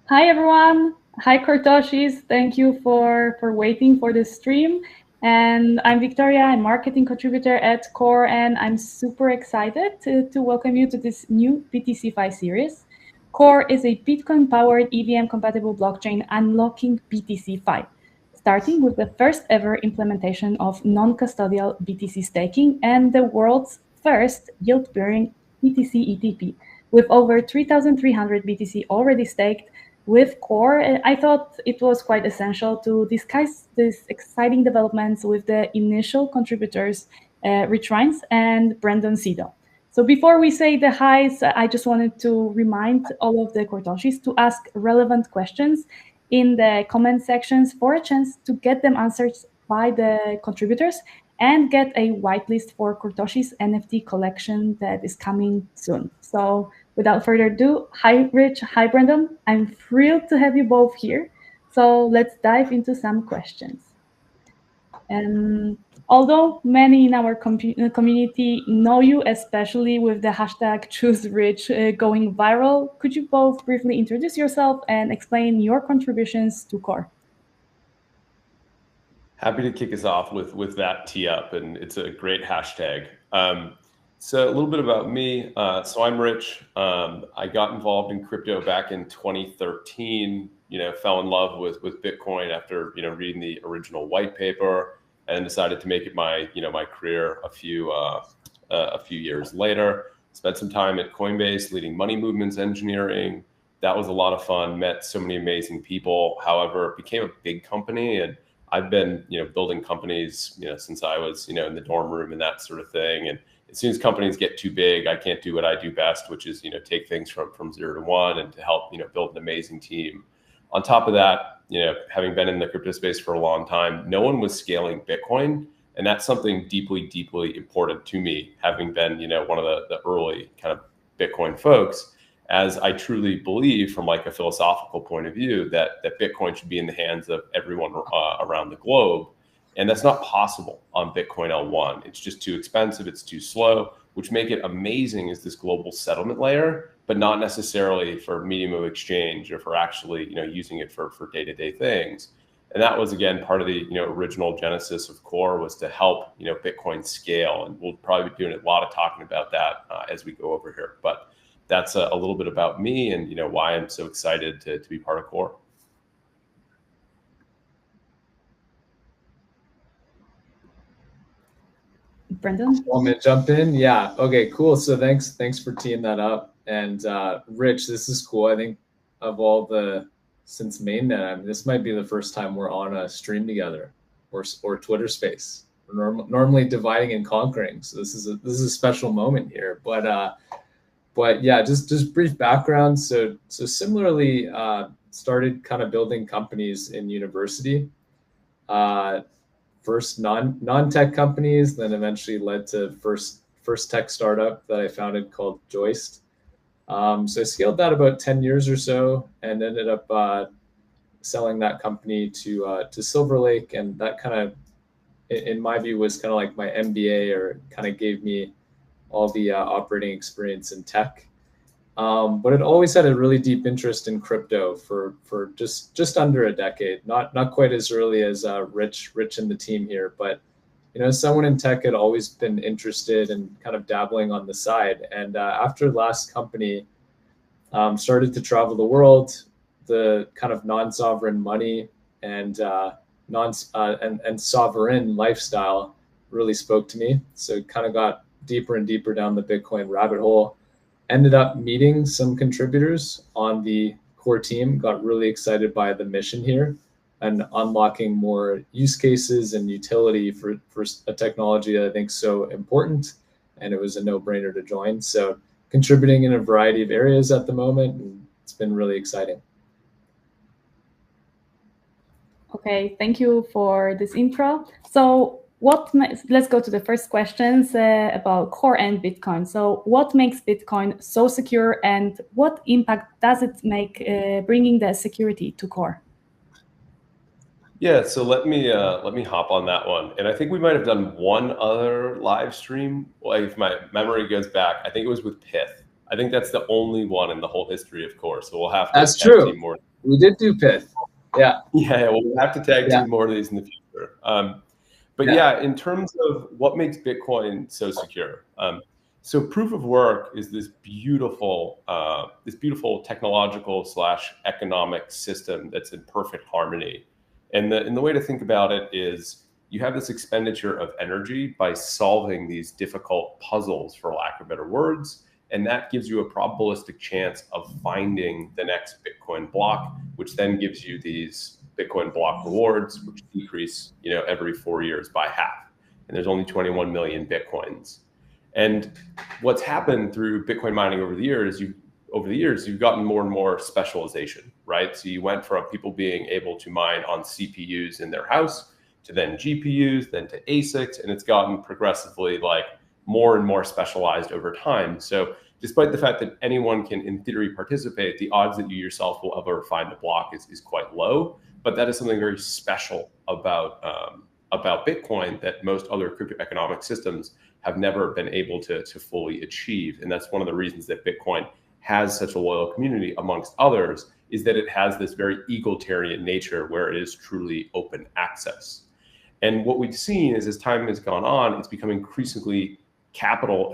Hi everyone. Hi Kortoshis. Thank you for waiting for this stream. And I'm Victoria. I'm marketing contributor at Core, and I'm super excited to welcome you to this new BTC5 series. Core is a Bitcoin-powered EVM-compatible blockchain unlocking BTC5, starting with the first ever implementation of non-custodial BTC staking and the world's first yield-bearing BTC ETP. With over 3,300 BTC already staked, with Core, I thought it was quite essential to discuss these exciting developments with the initial contributors, Rich Rines and Brandon Sido. So before we say the highs, I just wanted to remind all of the Kortoshis to ask relevant questions in the comment sections for a chance to get them answered by the contributors and get a whitelist for Kortoshi's NFT collection that is coming soon. So without further ado, hi Rich, hi Brendan. I'm thrilled to have you both here. So let's dive into some questions. Although many in our community know you, especially with the hashtag #ChooseRich going viral, could you both briefly introduce yourself and explain your contributions to Core? Happy to kick us off with that tee up, and it's a great hashtag. So a little bit about me. So I'm Rich. I got involved in crypto back in 2013. Fell in love with Bitcoin after reading the original white paper, and decided to make it my career a few years later. Spent some time at Coinbase leading money movements engineering. That was a lot of fun. Met so many amazing people. However, it became a big company, and I've been, building companies, since I was, in the dorm room and that sort of thing. And as soon as companies get too big, I can't do what I do best, which is, take things from 0 to 1 and to help, build an amazing team. On top of that, having been in the crypto space for a long time, no one was scaling Bitcoin. And that's something deeply, deeply important to me, having been, one of the early kind of Bitcoin folks, as I truly believe from like a philosophical point of view that Bitcoin should be in the hands of everyone around the globe. And that's not possible on Bitcoin L1. It's just too expensive. It's too slow, which make it amazing as this global settlement layer, but not necessarily for medium of exchange or for actually, using it for day-to-day things. And that was, again, part of the, original genesis of Core, was to help, Bitcoin scale. And we'll probably be doing a lot of talking about that as we go over here. But that's a little bit about me and why I'm so excited to be part of Core. Brendan? Want me to jump in? Yeah. Okay, cool. So thanks for teeing that up. And Rich, this is cool. I think of all the since mainnet, I mean, this might be the first time we're on a stream together, or Twitter Space. We're normally dividing and conquering. So this is a special moment here. But yeah, just brief background. So similarly, started kind of building companies in university. First non-tech companies, then eventually led to first tech startup that I founded called Joist. So I scaled that about 10 years or so, and ended up selling that company to Silver Lake, and that kind of, in my view, was kind of like my MBA, or kind of gave me all the operating experience in tech. But it always had a really deep interest in crypto for just under a decade. Not quite as early as Rich and the team here, but someone in tech had always been interested and kind of dabbling on the side. And after last company, started to travel the world, the kind of non-sovereign money and and sovereign lifestyle really spoke to me. So kind of got deeper and deeper down the Bitcoin rabbit hole. Ended up meeting some contributors on the Core team, got really excited by the mission here and unlocking more use cases and utility for a technology that I think is so important. And it was a no-brainer to join. So contributing in a variety of areas at the moment, and it's been really exciting. Okay, thank you for this intro. So let's go to the first questions about Core and Bitcoin. So what makes Bitcoin so secure, and what impact does it make bringing the security to Core? Yeah, so let me hop on that one. And I think we might have done one other live stream. Well, if my memory goes back, I think it was with Pyth. I think that's the only one in the whole history of Core. So we'll have to That's tag true. team more. We did do Pyth. Yeah. Yeah, we'll have to tag team more of these in the future. But yeah, in terms of what makes Bitcoin so secure, so proof of work is this beautiful technological / economic system that's in perfect harmony. And the way to think about it is you have this expenditure of energy by solving these difficult puzzles, for lack of better words, and that gives you a probabilistic chance of finding the next Bitcoin block, which then gives you these Bitcoin block rewards, which decrease, every 4 years by half. And there's only 21 million Bitcoins. And what's happened through Bitcoin mining over the years, you've gotten more and more specialization, right? So you went from people being able to mine on CPUs in their house to then GPUs, then to ASICs, and it's gotten progressively like more and more specialized over time. So despite the fact that anyone can, in theory, participate, the odds that you yourself will ever find a block is quite low. But that is something very special about Bitcoin that most other crypto economic systems have never been able to fully achieve. And that's one of the reasons that Bitcoin has such a loyal community amongst others, is that it has this very egalitarian nature where it is truly open access. And what we've seen is as time has gone on, it's become increasingly capital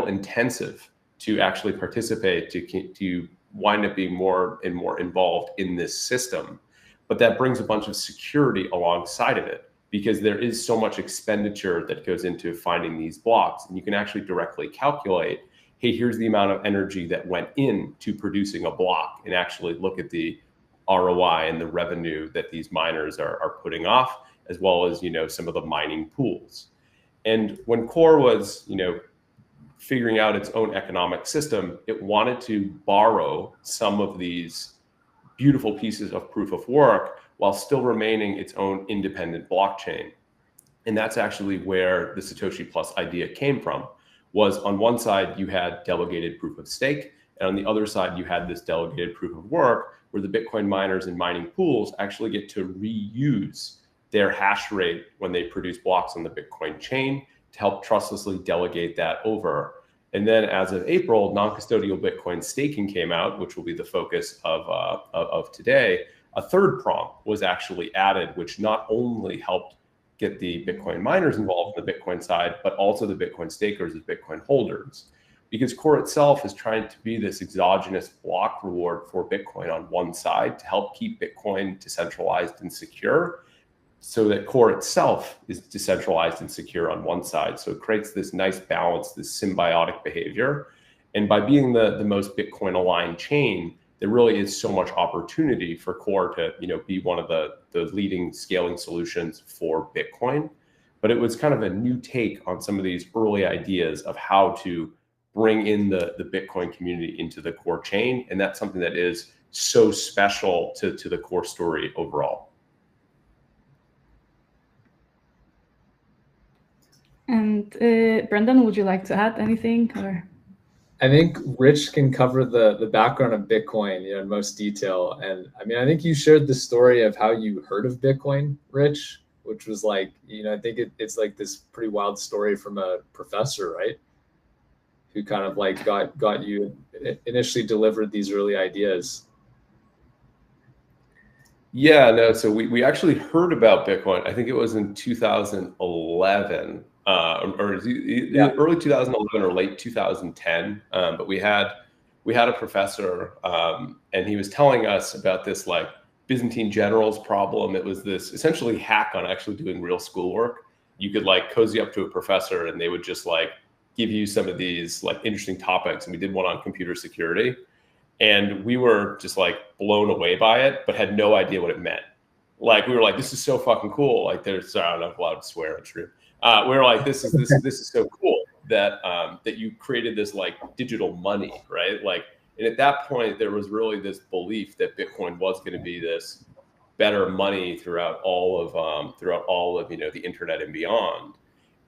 intensive to actually participate, to wind up being more and more involved in this system. But that brings a bunch of security alongside of it, because there is so much expenditure that goes into finding these blocks. And you can actually directly calculate, hey, here's the amount of energy that went into producing a block, and actually look at the ROI and the revenue that these miners are putting off, as well as, some of the mining pools. And when Core was, figuring out its own economic system, it wanted to borrow some of these beautiful pieces of proof of work while still remaining its own independent blockchain. And that's actually where the Satoshi Plus idea came from. Was on one side, you had delegated proof of stake, and on the other side, you had this delegated proof of work, where the Bitcoin miners and mining pools actually get to reuse their hash rate when they produce blocks on the Bitcoin chain to help trustlessly delegate that over. And then as of April, non-custodial Bitcoin staking came out, which will be the focus of today. A third prompt was actually added, which not only helped get the Bitcoin miners involved on the Bitcoin side, but also the Bitcoin stakers as Bitcoin holders. Because Core itself is trying to be this exogenous block reward for Bitcoin on one side to help keep Bitcoin decentralized and secure, so that Core itself is decentralized and secure on one side. So it creates this nice balance, this symbiotic behavior. And by being the most Bitcoin aligned chain, there really is so much opportunity for Core to be one of the leading scaling solutions for Bitcoin. But it was kind of a new take on some of these early ideas of how to bring in the Bitcoin community into the Core chain. And that's something that is so special to the Core story overall. And Brendan, would you like to add anything? Or I think Rich can cover the background of Bitcoin in most detail. And I mean, I think you shared the story of how you heard of Bitcoin, Rich, which was like, I think it's like this pretty wild story from a professor, right? Who kind of like got you initially delivered these early ideas. Yeah, no. So we actually heard about Bitcoin. I think it was in 2011, or early 2011 or late 2010. But we had a professor, and he was telling us about this like Byzantine generals problem. It was this essentially hack on actually doing real schoolwork. You could like cozy up to a professor, and they would just like give you some of these like interesting topics. And we did one on computer security. And we were just like blown away by it, but had no idea what it meant. Like we were like, this is so fucking cool. Like there's, I don't know if I'm allowed to swear on stream. We were like, this is so cool that that you created this like digital money, right? Like, and at that point, there was really this belief that Bitcoin was going to be this better money throughout all of the internet and beyond.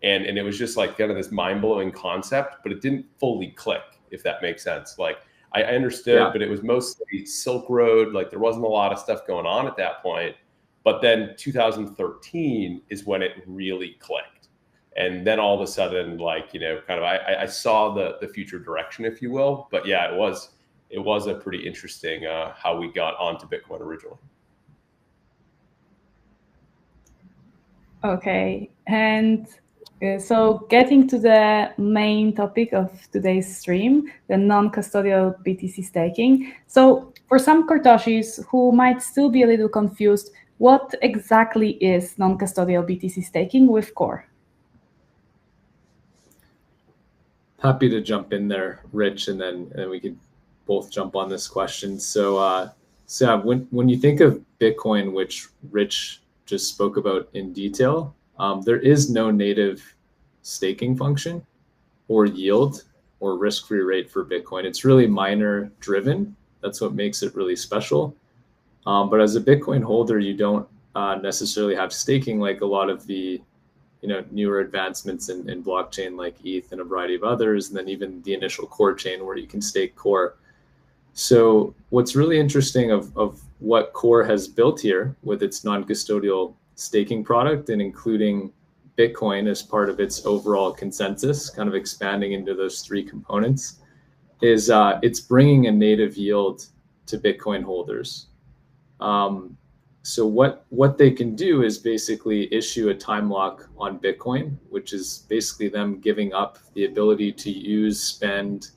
And it was just like kind of this mind blowing concept, but it didn't fully click, if that makes sense. Like I understood, but it was mostly Silk Road. Like there wasn't a lot of stuff going on at that point. But then 2013 is when it really clicked. And then all of a sudden, like, you know, kind of, I saw the future direction, if you will. But yeah, it was a pretty interesting how we got onto Bitcoin originally. Okay, and so getting to the main topic of today's stream, the non-custodial BTC staking. So for some Kortoshis who might still be a little confused, what exactly is non-custodial BTC staking with Core? Happy to jump in there, Rich, and then we could both jump on this question. So, when you think of Bitcoin, which Rich just spoke about in detail, there is no native staking function or yield or risk-free rate for Bitcoin. It's really miner driven. That's what makes it really special. But as a Bitcoin holder, you don't necessarily have staking like a lot of the newer advancements in blockchain like ETH and a variety of others, and then even the initial Core chain where you can stake Core. So what's really interesting of what Core has built here with its non-custodial staking product and including Bitcoin as part of its overall consensus, kind of expanding into those three components, is it's bringing a native yield to Bitcoin holders. So what they can do is basically issue a time lock on Bitcoin, which is basically them giving up the ability to use, spend,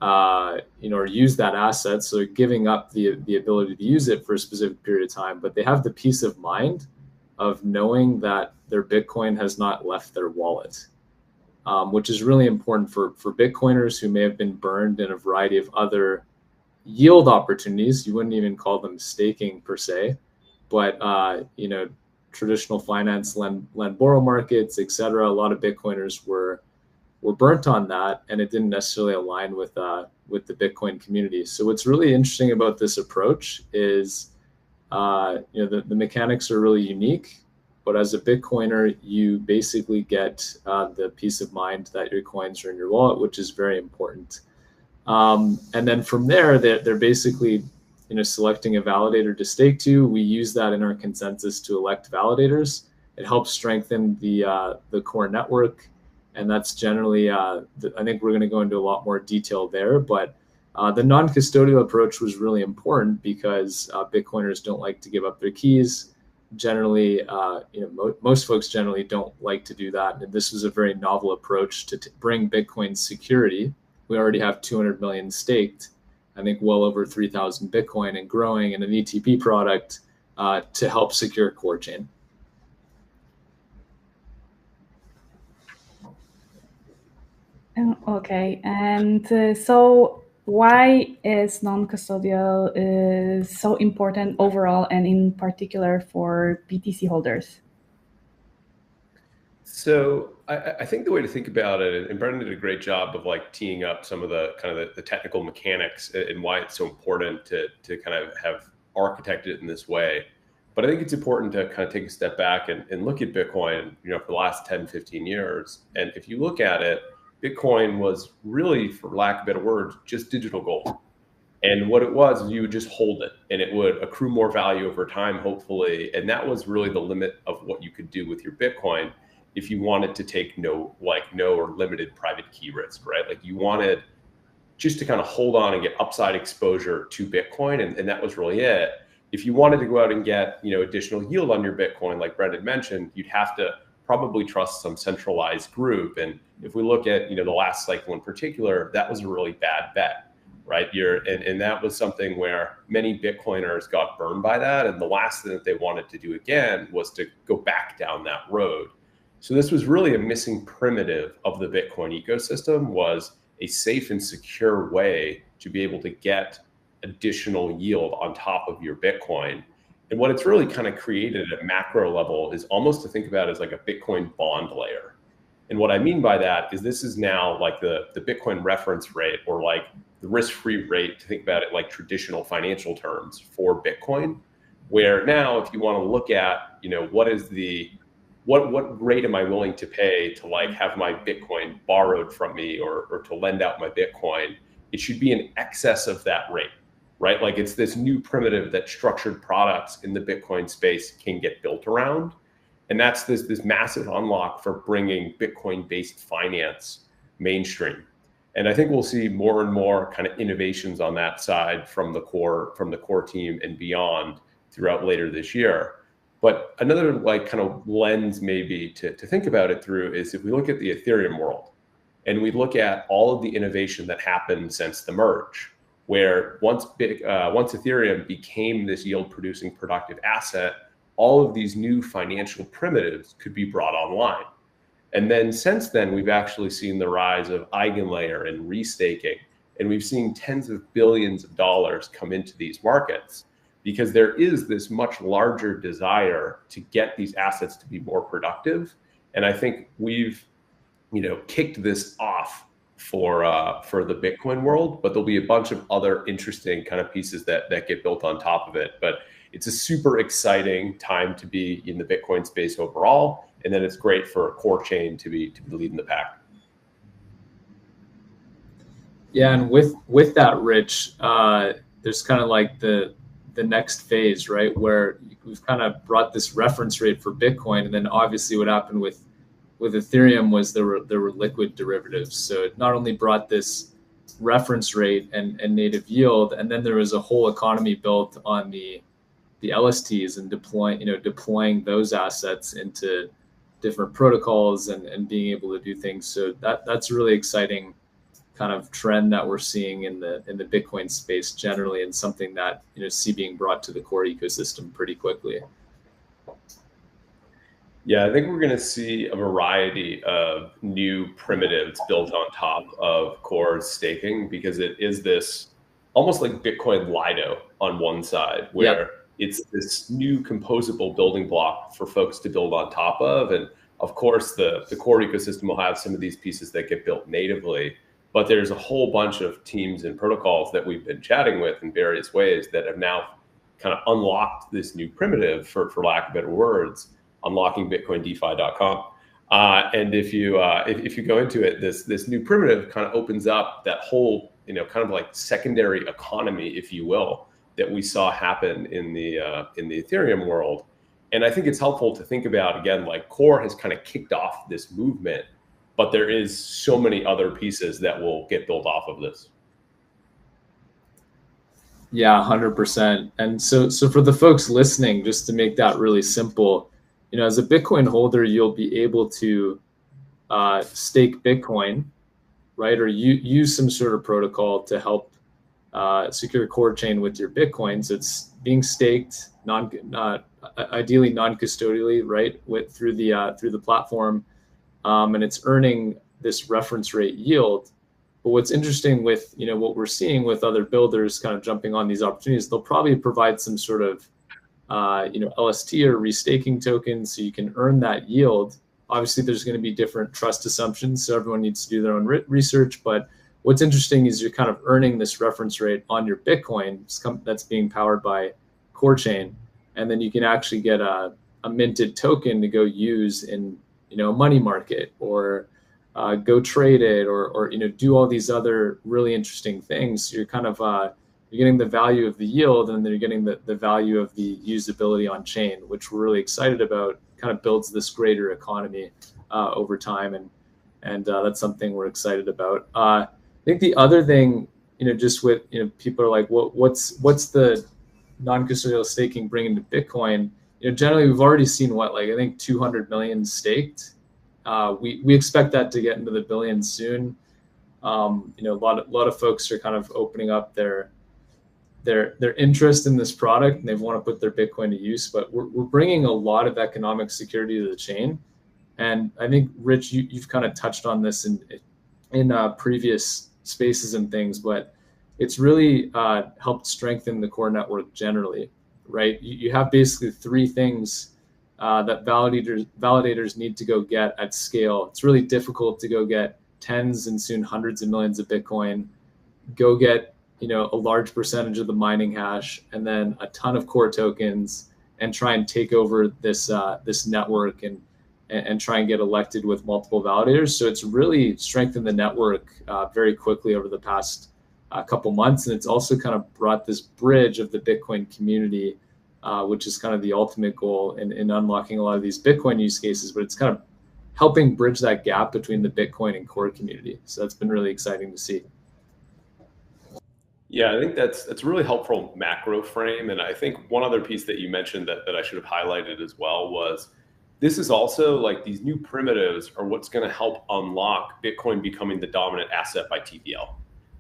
or use that asset. So giving up the ability to use it for a specific period of time, but they have the peace of mind of knowing that their Bitcoin has not left their wallet, which is really important for Bitcoiners who may have been burned in a variety of other yield opportunities. You wouldn't even call them staking per se, but traditional finance, lend borrow markets, etc. A lot of Bitcoiners were burnt on that, and it didn't necessarily align with the Bitcoin community. So what's really interesting about this approach is the mechanics are really unique, but as a Bitcoiner, you basically get the peace of mind that your coins are in your wallet, which is very important. And then from there, they're basically selecting a validator to stake to. We use that in our consensus to elect validators. It helps strengthen the Core network, and that's generally I think we're going to go into a lot more detail there, but the non-custodial approach was really important because Bitcoiners don't like to give up their keys. Generally, most folks generally don't like to do that, and this was a very novel approach to bring Bitcoin security. We already have 200 million staked, I think well over 3,000 Bitcoin and growing, in an ETP product to help secure Core chain. Okay, and so why is non-custodial so important overall and in particular for BTC holders? So I think the way to think about it, and Brendan did a great job of like teeing up some of the kind of the technical mechanics and why it's so important to kind of have architected it in this way. But I think it's important to kind of take a step back and look at Bitcoin, for the last 10, 15 years. And if you look at it, Bitcoin was really, for lack of a better word, just digital gold. And what it was is you would just hold it and it would accrue more value over time, hopefully. And that was really the limit of what you could do with your Bitcoin if you wanted to take no or limited private key risk, right? Like you wanted just to kind of hold on and get upside exposure to Bitcoin. And that was really it. If you wanted to go out and get, additional yield on your Bitcoin, like Brendan mentioned, you'd have to probably trust some centralized group. And if we look at, the last cycle in particular, that was a really bad bet, right? And that was something where many Bitcoiners got burned by that. And the last thing that they wanted to do again was to go back down that road. So this was really a missing primitive of the Bitcoin ecosystem, was a safe and secure way to be able to get additional yield on top of your Bitcoin. And what it's really kind of created at a macro level is almost to think about as like a Bitcoin bond layer. And what I mean by that is this is now like the Bitcoin reference rate, or like the risk-free rate, to think about it like traditional financial terms for Bitcoin, where now if you want to look at, what is what rate am I willing to pay to like have my Bitcoin borrowed from me or to lend out my Bitcoin, it should be in excess of that rate, right? Like it's this new primitive that structured products in the Bitcoin space can get built around. And that's this massive unlock for bringing Bitcoin-based finance mainstream. And I think we'll see more and more kind of innovations on that side from the core team and beyond throughout later this year. But another like kind of lens maybe to think about it through is if we look at the Ethereum world and we look at all of the innovation that happened since the merge, where once Ethereum became this yield producing productive asset, all of these new financial primitives could be brought online. And then since then, we've actually seen the rise of EigenLayer and restaking, and we've seen tens of billions of dollars come into these markets because there is this much larger desire to get these assets to be more productive. And I think we've, kicked this off for the Bitcoin world, but there'll be a bunch of other interesting kind of pieces that get built on top of it. But it's a super exciting time to be in the Bitcoin space overall. And then it's great for a core chain to be leading the pack. Yeah, and with that, Rich, there's kind of like the next phase, right, where we've kind of brought this reference rate for Bitcoin, and then obviously what happened with Ethereum was there were liquid derivatives. So it not only brought this reference rate and native yield, and then there was a whole economy built on the LSTs and deploying those assets into different protocols and being able to do things. So that's a really exciting kind of trend that we're seeing in the Bitcoin space generally, and something that see being brought to the core ecosystem pretty quickly. Yeah, I think we're going to see a variety of new primitives built on top of core staking, because it is this almost like Bitcoin Lido on one side, where it's this new composable building block for folks to build on top of. And of course, the core ecosystem will have some of these pieces that get built natively, but there's a whole bunch of teams and protocols that we've been chatting with in various ways that have now kind of unlocked this new primitive, for lack of better words, unlockingBitcoinDeFi.com. And if you go into it, this new primitive kind of opens up that whole, kind of like secondary economy, if you will, that we saw happen in the Ethereum world. And I think it's helpful to think about, again, like core has kind of kicked off this movement, but there is so many other pieces that will get built off of this. Yeah, 100%. And so for the folks listening, just to make that really simple, as a Bitcoin holder, you'll be able to stake Bitcoin, right? Or use some sort of protocol to help secure core chain with your Bitcoin. So it's being staked, ideally non-custodially, right, through the platform, and it's earning this reference rate yield. But what's interesting with what we're seeing with other builders kind of jumping on these opportunities, they'll probably provide some sort of LST or restaking tokens, so you can earn that yield. Obviously, there's going to be different trust assumptions, so everyone needs to do their own research. But what's interesting is you're kind of earning this reference rate on your Bitcoin that's being powered by core chain, and then you can actually get a minted token to go use in a money market, or go trade it, or do all these other really interesting things. So you're kind of you're getting the value of the yield, and then you're getting the value of the usability on chain, which we're really excited about. Kind of builds this greater economy over time, and that's something we're excited about. I think the other thing, just with people are like, what's the non-custodial staking bringing to Bitcoin? Generally we've already seen I think 200 million staked. We expect that to get into the billions soon. A lot of folks are kind of opening up their interest in this product, and they want to put their Bitcoin to use. But we're bringing a lot of economic security to the chain, and I think, Rich, you've kind of touched on this in previous spaces and things, but it's really helped strengthen the core network generally, right? You have basically three things that validators need to go get at scale. It's really difficult to go get tens and soon hundreds of millions of Bitcoin, go get a large percentage of the mining hash, and then a ton of core tokens, and try and take over this network and try and get elected with multiple validators. So it's really strengthened the network very quickly over the past couple months, and it's also kind of brought this bridge of the Bitcoin community which is kind of the ultimate goal in unlocking a lot of these Bitcoin use cases, but it's kind of helping bridge that gap between the Bitcoin and core community. So that's been really exciting to see. Yeah, I think that's a really helpful macro frame. And I think one other piece that you mentioned that I should have highlighted as well was this is also like these new primitives are what's going to help unlock Bitcoin becoming the dominant asset by TVL,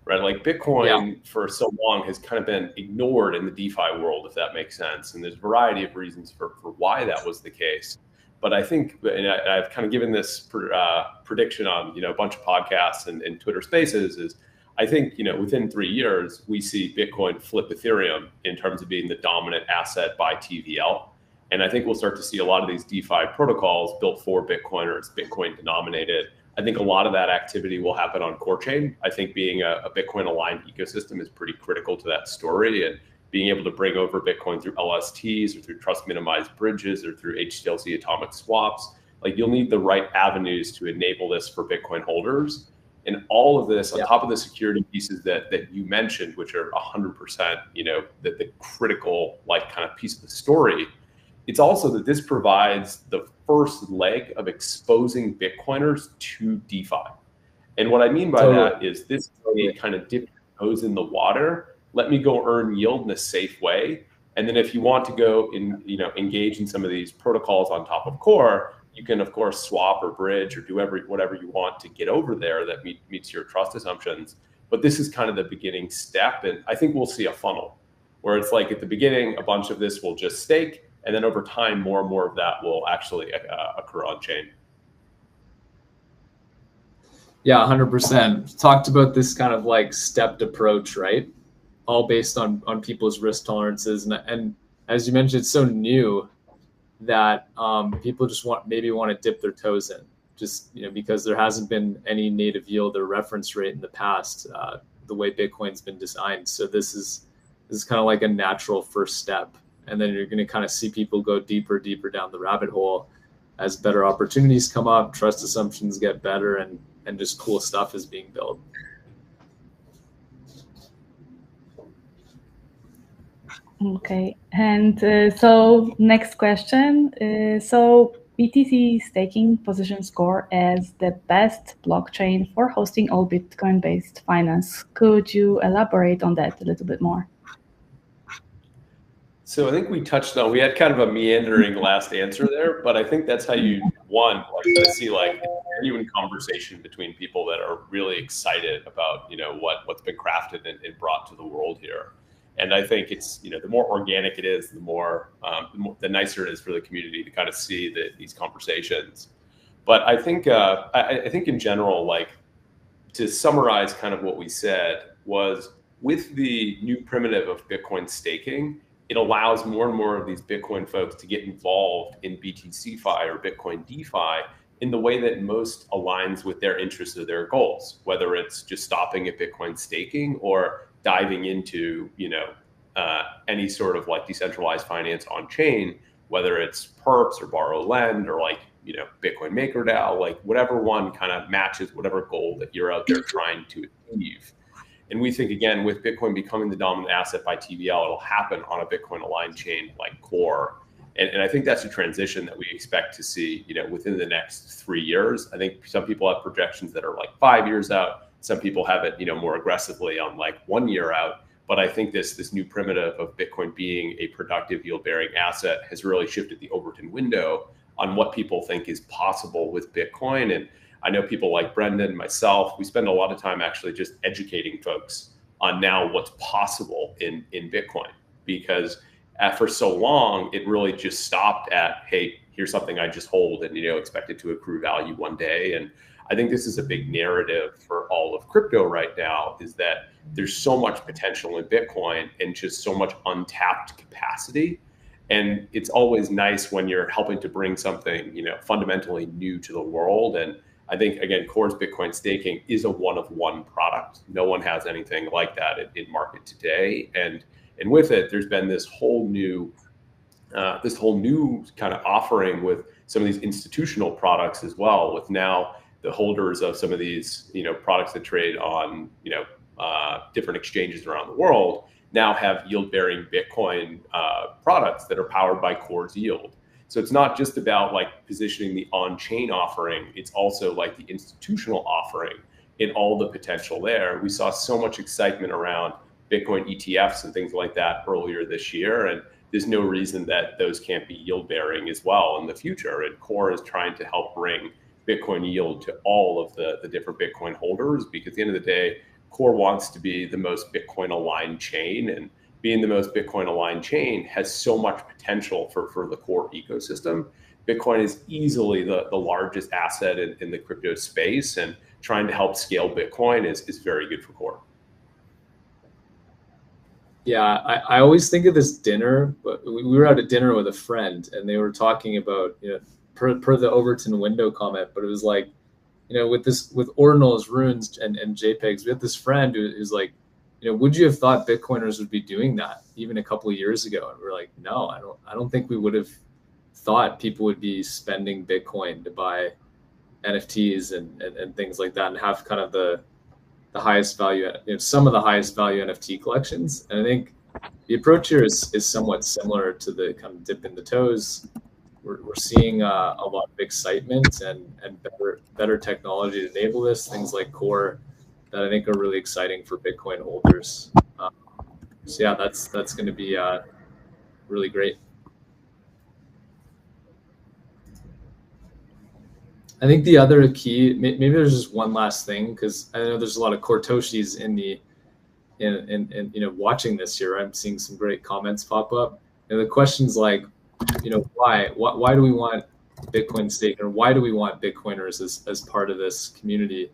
right? Like Bitcoin for so long has kind of been ignored in the DeFi world, if that makes sense. And there's a variety of reasons for why that was the case. But I think, and I've kind of given this prediction on, a bunch of podcasts and Twitter Spaces is, I think, within 3 years, we see Bitcoin flip Ethereum in terms of being the dominant asset by TVL. And I think we'll start to see a lot of these DeFi protocols built for Bitcoin or it's Bitcoin denominated. I think a lot of that activity will happen on CoreChain. I think being a Bitcoin aligned ecosystem is pretty critical to that story, and being able to bring over Bitcoin through LSTs or through trust minimized bridges or through HTLC atomic swaps. Like you'll need the right avenues to enable this for Bitcoin holders. And all of this on top of the security pieces that you mentioned, which are 100%, the critical kind of piece of the story. It's also that this provides the first leg of exposing Bitcoiners to DeFi. And what I mean by that is this kind of dip your toes in the water. Let me go earn yield in a safe way. And then if you want to go engage in some of these protocols on top of Core, you can, of course, swap or bridge or do whatever you want to get over there that meets your trust assumptions. But this is kind of the beginning step. And I think we'll see a funnel where it's like at the beginning, a bunch of this will just stake. And then over time, more and more of that will actually occur on chain. Yeah, 100%. Talked about this kind of like stepped approach, right? All based on people's risk tolerances. And as you mentioned, it's so new that people just want to dip their toes in, just because there hasn't been any native yield or reference rate in the past, the way Bitcoin's been designed. So this is kind of like a natural first step. And then you're going to kind of see people go deeper down the rabbit hole as better opportunities come up, trust assumptions get better, and just cool stuff is being built. Okay, and so next question. So BTC staking positions Core as the best blockchain for hosting all Bitcoin-based finance. Could you elaborate on that a little bit more? So I think we had kind of a meandering last answer there, but I think that's how you, to see like a genuine conversation between people that are really excited about, what's been crafted and brought to the world here. And I think it's, the more organic it is, the nicer it is for the community to kind of see these conversations. But I think, I think in general, like to summarize kind of what we said was with the new primitive of Bitcoin staking, it allows more and more of these Bitcoin folks to get involved in BTCFi or Bitcoin DeFi in the way that most aligns with their interests or their goals, whether it's just stopping at Bitcoin staking or diving into, any sort of like decentralized finance on chain, whether it's perps or borrow lend or like, Bitcoin MakerDAO, like whatever one kind of matches whatever goal that you're out there trying to achieve. And we think, again, with Bitcoin becoming the dominant asset by TVL, it'll happen on a Bitcoin aligned chain like Core. And I think that's a transition that we expect to see, within the next 3 years. I think some people have projections that are like 5 years out. Some people have it, more aggressively on like 1 year out. But I think this new primitive of Bitcoin being a productive yield-bearing asset has really shifted the Overton window on what people think is possible with Bitcoin. And I know people like Brendan, myself, we spend a lot of time actually just educating folks on now what's possible in Bitcoin, because for so long, it really just stopped at, hey, here's something I just hold and, expect it to accrue value one day. And I think this is a big narrative for all of crypto right now, is that there's so much potential in Bitcoin and just so much untapped capacity. And it's always nice when you're helping to bring something, fundamentally new to the world. And I think, again, Core's Bitcoin staking is a one-of-one product. No one has anything like that in market today. And with it, there's been this whole new kind of offering with some of these institutional products as well, with now the holders of some of these, products that trade on, different exchanges around the world now have yield-bearing Bitcoin products that are powered by Core's yield. So it's not just about like positioning the on-chain offering, it's also like the institutional offering in all the potential there. We saw so much excitement around Bitcoin ETFs and things like that earlier this year, and there's no reason that those can't be yield-bearing as well in the future. And Core is trying to help bring Bitcoin yield to all of the different Bitcoin holders, because at the end of the day, Core wants to be the most Bitcoin aligned chain, and being the most Bitcoin aligned chain has so much potential for the Core ecosystem. Bitcoin is easily the largest asset in the crypto space, and trying to help scale Bitcoin is very good for Core. Yeah, I always think of this dinner, but we were at a dinner with a friend and they were talking about, per the Overton window comment, but it was like, with ordinals, runes, and JPEGs, we had this friend who's like, would you have thought Bitcoiners would be doing that even a couple of years ago? And we're like, no, I don't think we would have thought people would be spending Bitcoin to buy NFTs and things like that, and have kind of the highest value, some of the highest value NFT collections. And I think the approach here is somewhat similar to the kind of dip in the toes. We're seeing a lot of excitement and better technology to enable this, things like Core that I think are really exciting for Bitcoin holders. So yeah, that's going to be really great. I think the other key, maybe there's just one last thing, because I know there's a lot of Cortoshis in watching this here. I'm seeing some great comments pop up. The question's like, why do we want Bitcoin stake, or why do we want Bitcoiners as part of this community?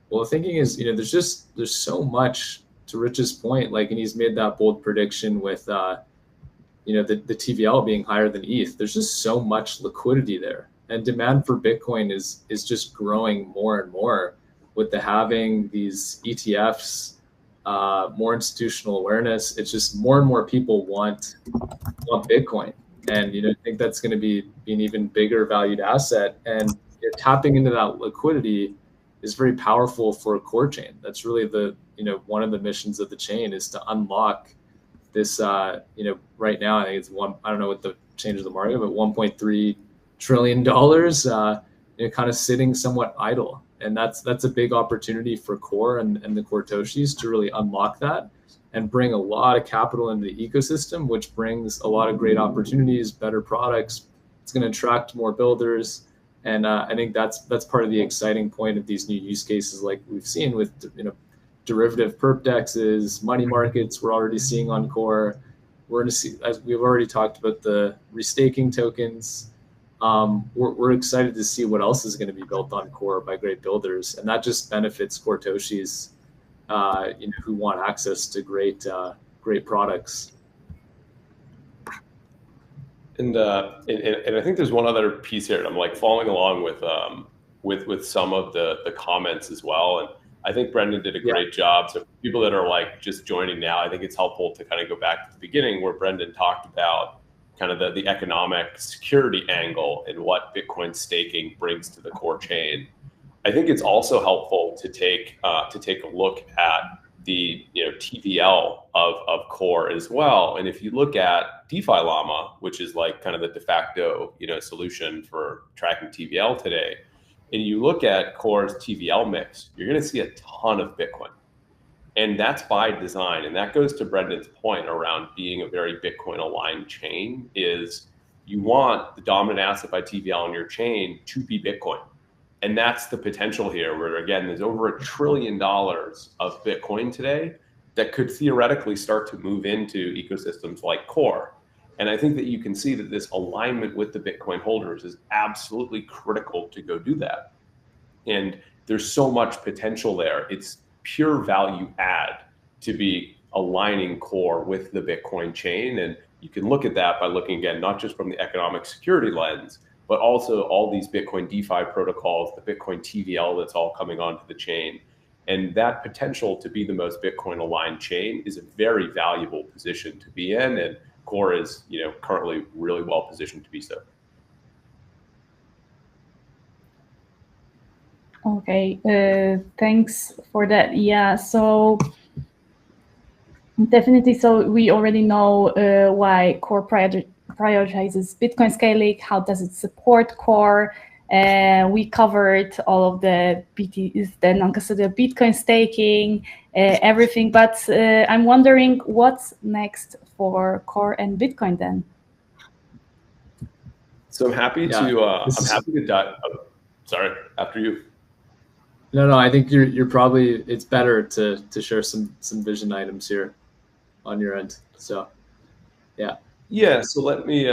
Well, the thinking is, there's so much, to Rich's point, like, and he's made that bold prediction with, the TVL being higher than ETH. There's just so much liquidity there, and demand for Bitcoin is just growing more and more with the halving, these ETFs, more institutional awareness. It's just more and more people want Bitcoin, and I think that's going to be an even bigger valued asset. And tapping into that liquidity is very powerful for a core chain. That's really one of the missions of the chain, is to unlock this. Right now I think it's I don't know what the change of the market, but $1.3 trillion, kind of sitting somewhat idle. And that's a big opportunity for Core and the Cortoshis to really unlock that and bring a lot of capital into the ecosystem, which brings a lot of great opportunities, better products. It's going to attract more builders. And I think that's part of the exciting point of these new use cases, like we've seen with derivative perp dexes, money markets. We're already seeing on Core. We're going to see, as we've already talked about, the restaking tokens. We're excited to see what else is going to be built on Core by great builders, and that just benefits Cortoshis, who want access to great products. And I think there's one other piece here, and I'm like following along with some of the comments as well. And I think Brendan did a great job. So for people that are like just joining now, I think it's helpful to kind of go back to the beginning where Brendan talked about kind of the economic security angle and what Bitcoin staking brings to the core chain. I think it's also helpful to take a look at the TVL of Core as well. And if you look at DeFi Llama, which is like kind of the de facto solution for tracking TVL today, and you look at Core's TVL mix, you're going to see a ton of Bitcoin. And that's by design. And that goes to Brendan's point around being a very Bitcoin aligned chain, is you want the dominant asset by TVL on your chain to be Bitcoin. And that's the potential here, where again, there's over $1 trillion of Bitcoin today that could theoretically start to move into ecosystems like Core. And I think that you can see that this alignment with the Bitcoin holders is absolutely critical to go do that. And there's so much potential there. It's pure value add to be aligning Core with the Bitcoin chain. And you can look at that by looking, again, not just from the economic security lens, but also all these Bitcoin DeFi protocols, the Bitcoin TVL that's all coming onto the chain. And that potential to be the most Bitcoin aligned chain is a very valuable position to be in. And Core is, currently really well positioned to be so. Okay, thanks for that. Yeah, so Definitely. So we already know why Core prioritizes Bitcoin scaling. How does it support Core? We covered all of the non-custodial Bitcoin staking, everything. But I'm wondering what's next for Core and Bitcoin then. So I'm happy to dive. Oh, sorry, after you. No, I think you're probably, it's better to share some vision items here on your end. So, yeah. Yeah. So let me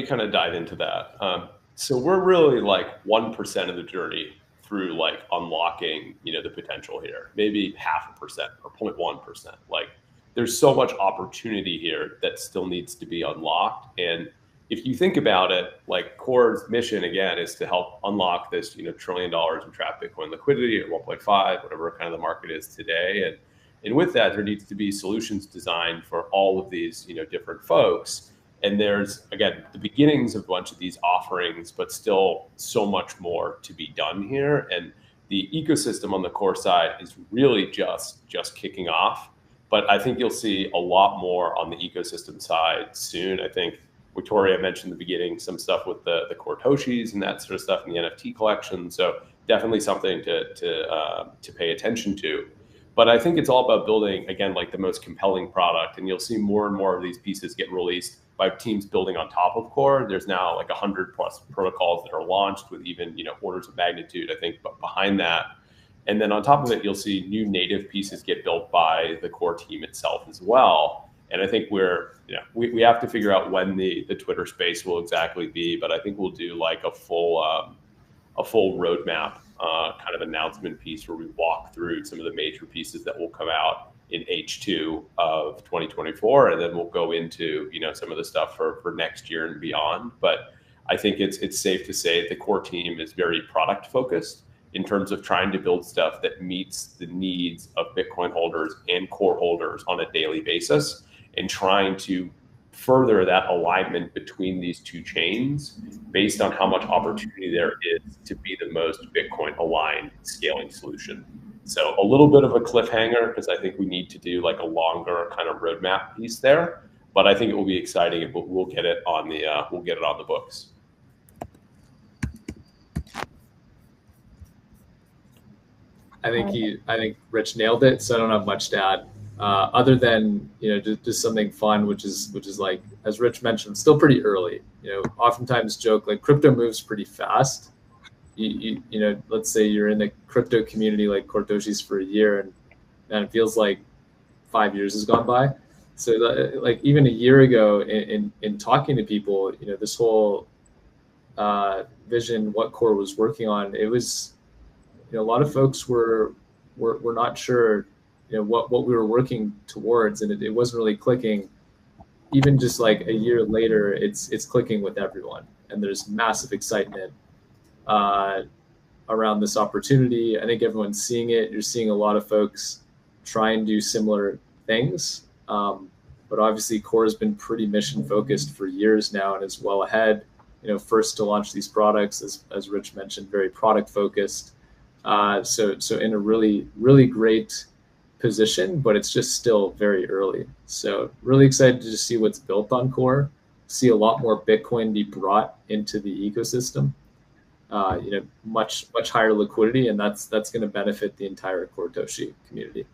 kind of dive into that. So we're really like 1% of the journey through like unlocking, the potential here, maybe 0.5% or 0.1%. Like there's so much opportunity here that still needs to be unlocked. And if you think about it, like Core's mission again is to help unlock this, $1 trillion in trapped Bitcoin liquidity at 1.5, whatever kind of the market is today. And with that, there needs to be solutions designed for all of these, different folks. And there's, again, the beginnings of a bunch of these offerings, but still so much more to be done here. And the ecosystem on the Core side is really just kicking off. But I think you'll see a lot more on the ecosystem side soon. I think Victoria mentioned in the beginning some stuff with the Core Toshis and that sort of stuff in the NFT collection. So definitely something to pay attention to. But I think it's all about building, again, like the most compelling product. And you'll see more and more of these pieces get released by teams building on top of Core. There's now like 100+ protocols that are launched with even, orders of magnitude, I think, behind that. And then on top of it, you'll see new native pieces get built by the Core team itself as well. And I think we have to figure out when the Twitter space will exactly be, but I think we'll do like a full roadmap kind of announcement piece where we walk through some of the major pieces that will come out in H2 of 2024, and then we'll go into some of the stuff for next year and beyond. But I think it's safe to say the Core team is very product focused in terms of trying to build stuff that meets the needs of Bitcoin holders and Core holders on a daily basis, and trying to further that alignment between these two chains based on how much opportunity there is to be the most Bitcoin aligned scaling solution. So a little bit of a cliffhanger because I think we need to do like a longer kind of roadmap piece there, but I think it will be exciting and we'll get it on the books. I think Rich nailed it. So I don't have much to add. Other than just something fun, which is like, as Rich mentioned, still pretty early. Oftentimes joke like crypto moves pretty fast. Let's say you're in the crypto community like Core Toshis for a year, and it feels like 5 years has gone by. So like even a year ago, in talking to people, this whole vision, what Core was working on, it was a lot of folks were not sure what we were working towards, and it wasn't really clicking. Even just like a year later, it's clicking with everyone, and there's massive excitement around this opportunity. I think everyone's seeing it. You're seeing a lot of folks try and do similar things, but obviously Core has been pretty mission focused for years now and is well ahead. First to launch these products, as Rich mentioned, very product focused. So in a really, really great position, but it's just still very early. So really excited to just see what's built on Core, see a lot more Bitcoin be brought into the ecosystem, much higher liquidity, and that's going to benefit the entire Core Toshi community.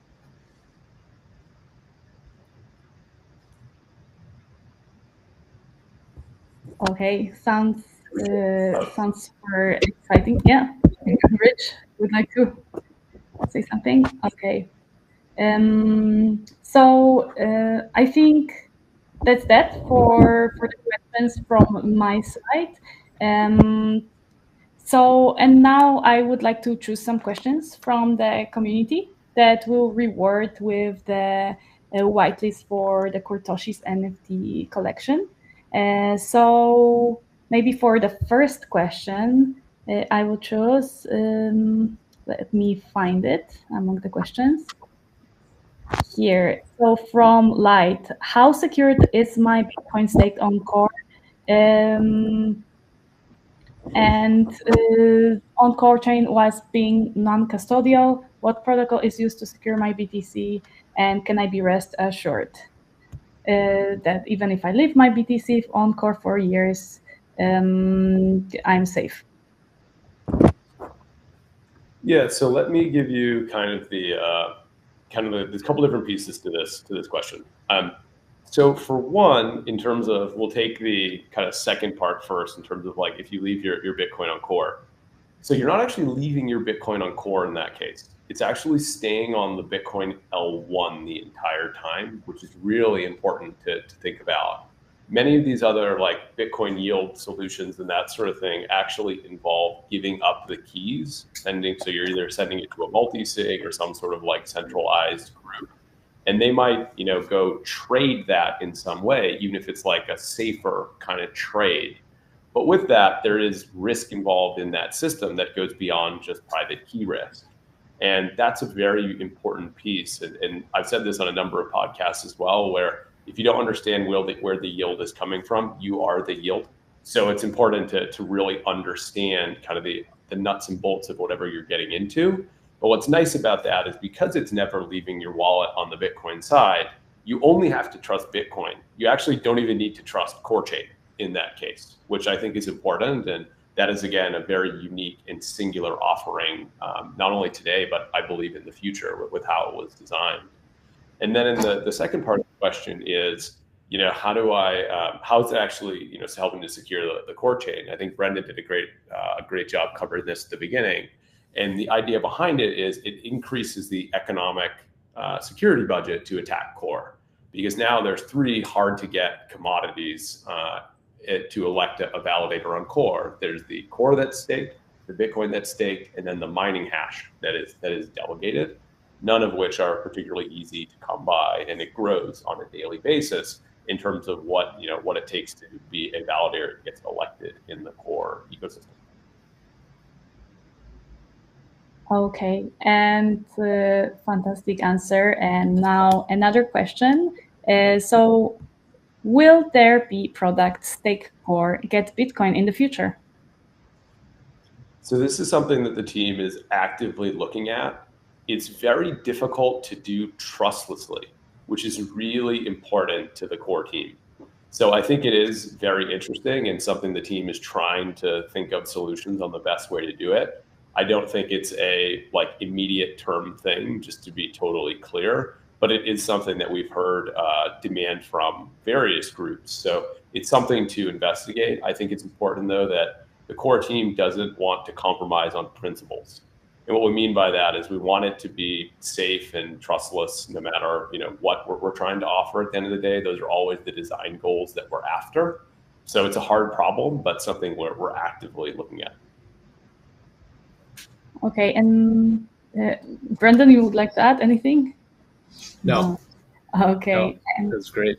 Okay, sounds super exciting. Yeah, Rich would like to say something. Okay. So I think that's that for the questions from my side. So, and now I would like to choose some questions from the community that will reward with the whitelist for the Core Toshis NFT collection. So maybe for the first question, I will choose, let me find it among the questions. Here, so from Light, how secured is my Bitcoin staked on Core? And on Core chain was being non-custodial. What protocol is used to secure my BTC? And can I be rest assured that even if I leave my BTC on Core for years, I'm safe? Yeah, so let me give you there's a couple different pieces to this question. So for one, in terms of, we'll take the kind of second part first, in terms of like if you leave your Bitcoin on Core. So you're not actually leaving your Bitcoin on Core in that case. It's actually staying on the Bitcoin L1 the entire time, which is really important to think about. Many of these other like Bitcoin yield solutions and that sort of thing actually involve giving up the keys, so you're either sending it to a multi-sig or some sort of like centralized group. And they might, go trade that in some way, even if it's like a safer kind of trade. But with that, there is risk involved in that system that goes beyond just private key risk. And that's a very important piece. And I've said this on a number of podcasts as well, where if you don't understand where the yield is coming from, you are the yield. So it's important to really understand kind of the nuts and bolts of whatever you're getting into. But what's nice about that is because it's never leaving your wallet on the Bitcoin side, you only have to trust Bitcoin. You actually don't even need to trust CoreChain in that case, which I think is important. And that is, again, a very unique and singular offering, not only today, but I believe in the future with how it was designed. And then in the second part of the question is, how is it actually, helping to secure the core chain? I think Brendan did a great job covering this at the beginning. And the idea behind it is it increases the economic security budget to attack core, because now there's 3 hard to get commodities to elect a validator on core. There's the core that's staked, the Bitcoin that's staked, and then the mining hash that is delegated, none of which are particularly easy to come by, and it grows on a daily basis in terms of what it takes to be a validator that gets elected in the core ecosystem. Okay, and fantastic answer. And now another question. So will there be products stake core get Bitcoin in the future? So this is something that the team is actively looking at. It's very difficult to do trustlessly, which is really important to the core team. So I think it is very interesting and something the team is trying to think of solutions on the best way to do it. I don't think it's a immediate term thing, just to be totally clear, but it is something that we've heard demand from various groups. So it's something to investigate. I think it's important, though, that the core team doesn't want to compromise on principles. And what we mean by that is we want it to be safe and trustless, no matter what we're trying to offer at the end of the day. Those are always the design goals that we're after. So it's a hard problem, but something we're actively looking at. Okay, and Brendan, you would like to add anything? No. Okay. No, that's great.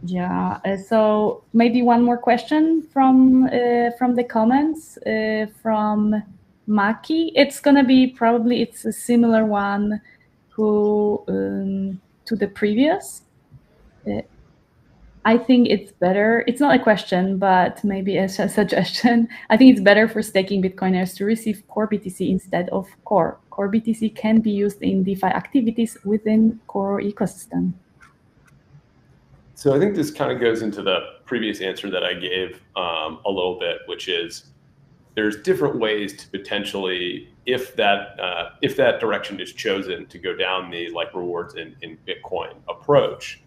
Yeah. So maybe one more question from the comments from Maki. It's gonna be it's a similar one to the previous. I think it's better. It's not a question, but maybe a suggestion. I think it's better for staking Bitcoiners to receive Core BTC instead of Core. Core BTC can be used in DeFi activities within Core ecosystem. So I think this kind of goes into the previous answer that I gave a little bit, which is there's different ways to potentially, if that direction is chosen, to go down the rewards in Bitcoin approach.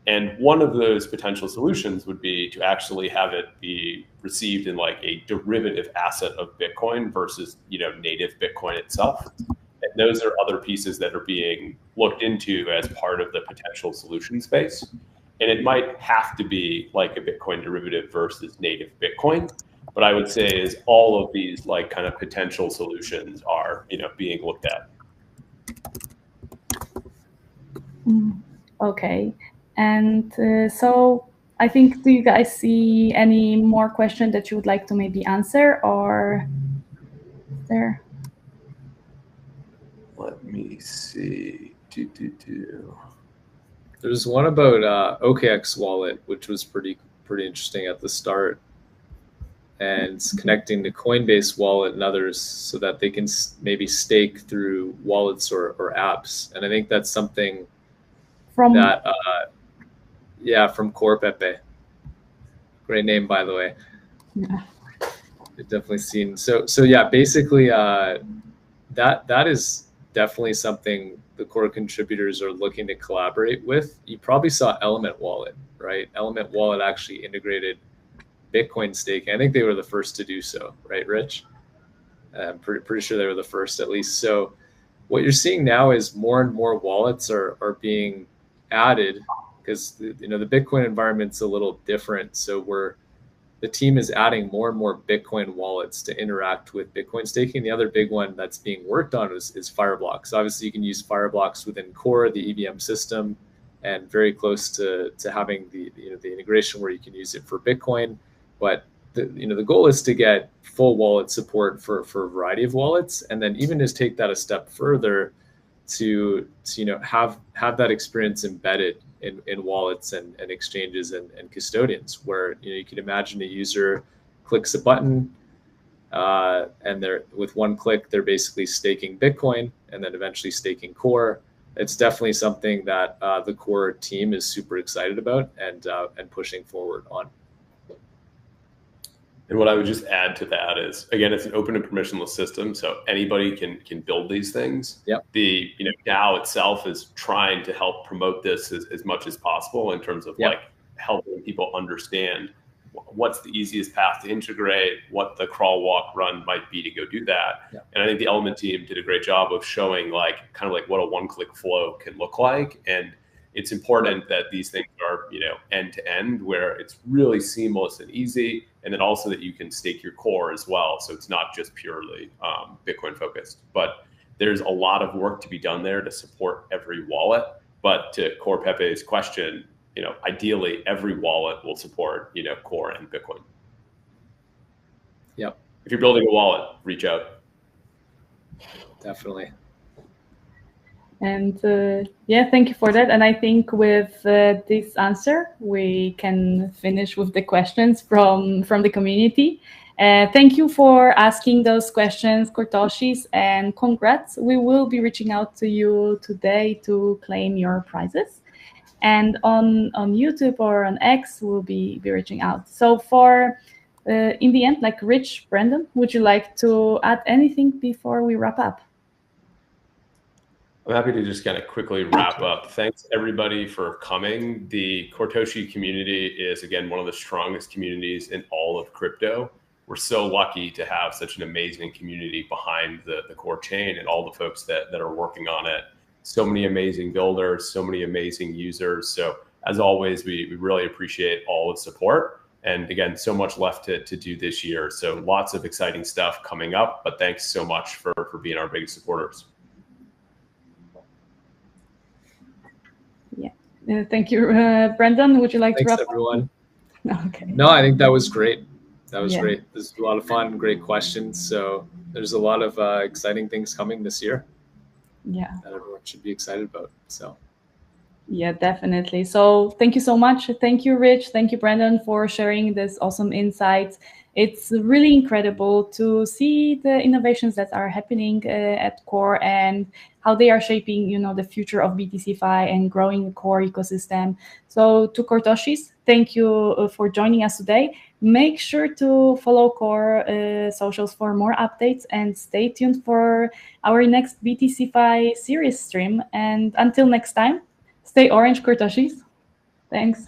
And one of those potential solutions would be to actually have it be received in a derivative asset of Bitcoin versus native Bitcoin itself. And those are other pieces that are being looked into as part of the potential solution space. And it might have to be a Bitcoin derivative versus native Bitcoin. But I would say is all of these kind of potential solutions are being looked at. Okay. And so I think, do you guys see any more questions that you would like to maybe answer, or there? Let me see. There's one about OKX wallet, which was pretty interesting at the start, and connecting to Coinbase wallet and others so that they can maybe stake through wallets or apps. And I think that's something From that, yeah, from Core Pepe. Great name, by the way. Yeah. I've definitely seen. So yeah, basically, that is definitely something the core contributors are looking to collaborate with. You probably saw Element Wallet, right? Element Wallet actually integrated Bitcoin staking. I think they were the first to do so, right, Rich? I'm pretty sure they were the first, at least. So what you're seeing now is more and more wallets are being added, because the Bitcoin environment's a little different. So the team is adding more and more Bitcoin wallets to interact with Bitcoin staking. The other big one that's being worked on is Fireblocks. Obviously, you can use Fireblocks within Core, the EVM system, and very close to having the integration where you can use it for Bitcoin. But the goal is to get full wallet support for a variety of wallets, and then even just take that a step further to have that experience embedded in wallets and exchanges and custodians, where you can imagine a user clicks a button, and with one click they're basically staking Bitcoin and then eventually staking Core. It's definitely something that the Core team is super excited about and pushing forward on. And what I would just add to that is, again, it's an open and permissionless system, so anybody can build these things. Yep. The DAO itself is trying to help promote this as much as possible in terms of like helping people understand what's the easiest path to integrate, what the crawl, walk, run might be to go do that. Yep. And I think the Element team did a great job of showing kind of what a one-click flow can look like. And it's important that these things are, end to end, where it's really seamless and easy, and then also that you can stake your Core as well. So it's not just purely Bitcoin focused, but there's a lot of work to be done there to support every wallet. But to Core Pepe's question, ideally every wallet will support, Core and Bitcoin. Yep. If you're building a wallet, reach out. Definitely. And thank you for that. And I think with this answer, we can finish with the questions from the community. Thank you for asking those questions, Kortoshis, and congrats. We will be reaching out to you today to claim your prizes. And on YouTube or on X, we'll be reaching out. So for in the end, Rich, Brendan, would you like to add anything before we wrap up? I'm happy to just kind of quickly wrap up. Thanks everybody for coming. The Kortoshi community is, again, one of the strongest communities in all of crypto. We're so lucky to have such an amazing community behind the Core chain and all the folks that are working on it. So many amazing builders, so many amazing users. So as always, we really appreciate all the support. And again, so much left to do this year. So lots of exciting stuff coming up, but thanks so much for being our biggest supporters. Thank you, Brendan. Would you like to wrap up? Thanks, everyone. Okay. No, I think that was great. That was great. This was a lot of fun, great questions. So there's a lot of exciting things coming this year. Yeah. That everyone should be excited about. So. Yeah, definitely. So thank you so much. Thank you, Rich. Thank you, Brendan, for sharing this awesome insights. It's really incredible to see the innovations that are happening at Core and how they are shaping, the future of BTCFi and growing the Core ecosystem. So to Kortoshis, thank you for joining us today. Make sure to follow Core socials for more updates and stay tuned for our next BTCFi series stream. And until next time, stay orange, Kortoshis. Thanks.